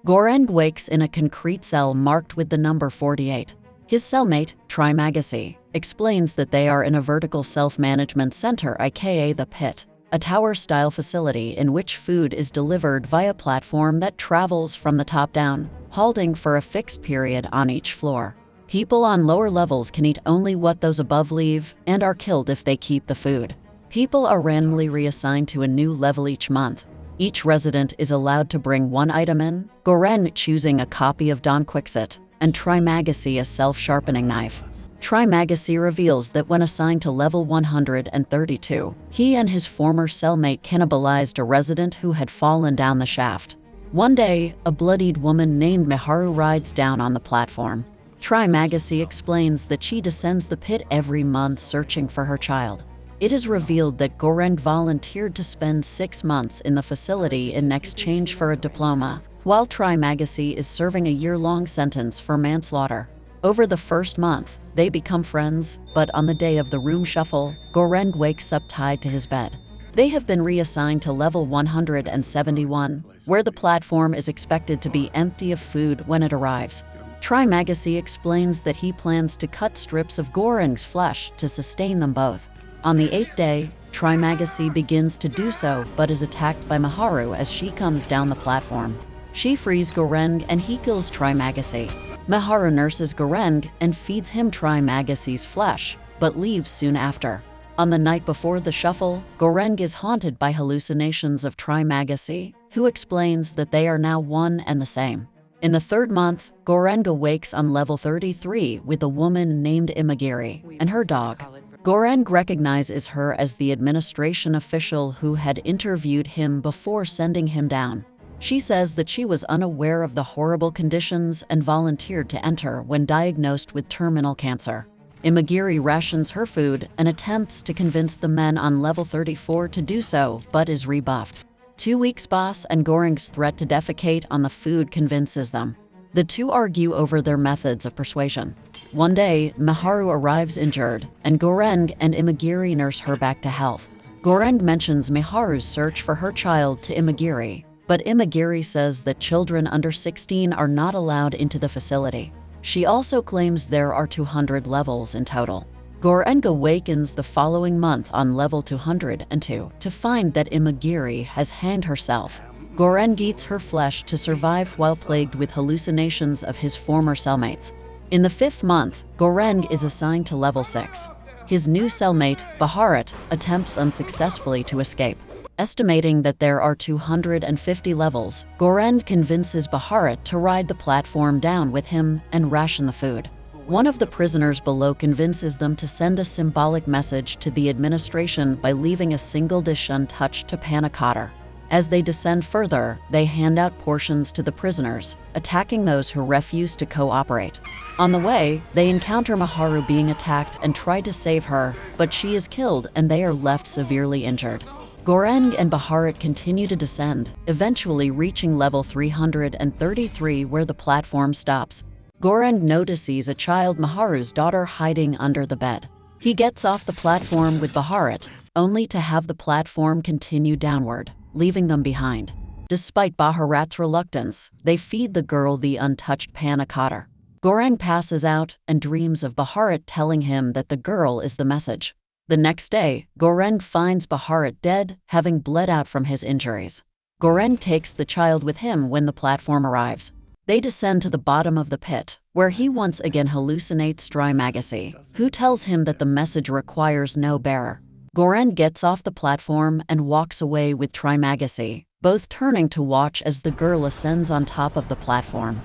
Goreng wakes in a concrete cell marked with the number 48. His cellmate, Trimagasi, explains that they are in a vertical self-management center, aka the pit, a tower-style facility in which food is delivered via platform that travels from the top down, halting for a fixed period on each floor. People on lower levels can eat only what those above leave and are killed if they keep the food. People are randomly reassigned to a new level each month. Each resident is allowed to bring one item in, Goreng choosing a copy of Don Quixote, and Trimagasi a self-sharpening knife. Trimagasi reveals that when assigned to level 132, he and his former cellmate cannibalized a resident who had fallen down the shaft. One day, a bloodied woman named Miharu rides down on the platform. Trimagasi explains that she descends the pit every month searching for her child. It is revealed that Goreng volunteered to spend 6 months in the facility in exchange for a diploma, while Trimagasi is serving a year-long sentence for manslaughter. Over the first month, they become friends, but on the day of the room shuffle, Goreng wakes up tied to his bed. They have been reassigned to level 171, where the platform is expected to be empty of food when it arrives. Trimagasi explains that he plans to cut strips of Goreng's flesh to sustain them both. On the 8th day, Trimagasi begins to do so but is attacked by Miharu as she comes down the platform. She frees Goreng and he kills Trimagasi. Miharu nurses Goreng and feeds him Trimagasi's flesh, but leaves soon after. On the night before the shuffle, Goreng is haunted by hallucinations of Trimagasi, who explains that they are now one and the same. In the 3rd month, Goreng awakes on level 33 with a woman named Imoguiri and her dog. Goreng recognizes her as the administration official who had interviewed him before sending him down. She says that she was unaware of the horrible conditions and volunteered to enter when diagnosed with terminal cancer. Imoguiri rations her food and attempts to convince the men on level 34 to do so, but is rebuffed. 2 weeks pass and Goreng's threat to defecate on the food convinces them. The two argue over their methods of persuasion. One day, Miharu arrives injured, and Goreng and Imoguiri nurse her back to health. Goreng mentions Miharu's search for her child to Imoguiri, but Imoguiri says that children under 16 are not allowed into the facility. She also claims there are 200 levels in total. Goreng awakens the following month on level 202 to find that Imoguiri has hanged herself. Goreng eats her flesh to survive while plagued with hallucinations of his former cellmates. In the 5th month, Goreng is assigned to level 6. His new cellmate, Bharat, attempts unsuccessfully to escape. Estimating that there are 250 levels, Goreng convinces Bharat to ride the platform down with him and ration the food. One of the prisoners below convinces them to send a symbolic message to the administration by leaving a single dish untouched to panna cotta. As they descend further, they hand out portions to the prisoners, attacking those who refuse to cooperate. On the way, they encounter Miharu being attacked and try to save her, but she is killed and they are left severely injured. Goreng and Bharat continue to descend, eventually reaching level 333 where the platform stops. Goreng notices a child, Miharu's daughter, hiding under the bed. He gets off the platform with Bharat, only to have the platform continue downward, leaving them behind. Despite Bharat's reluctance, they feed the girl the untouched panna cotta. Goreng passes out and dreams of Bharat telling him that the girl is the message. The next day, Goreng finds Bharat dead, having bled out from his injuries. Goreng takes the child with him when the platform arrives. They descend to the bottom of the pit, where he once again hallucinates Trimagasi, who tells him that the message requires no bearer. Goreng gets off the platform and walks away with Trimagasi, both turning to watch as the girl ascends on top of the platform.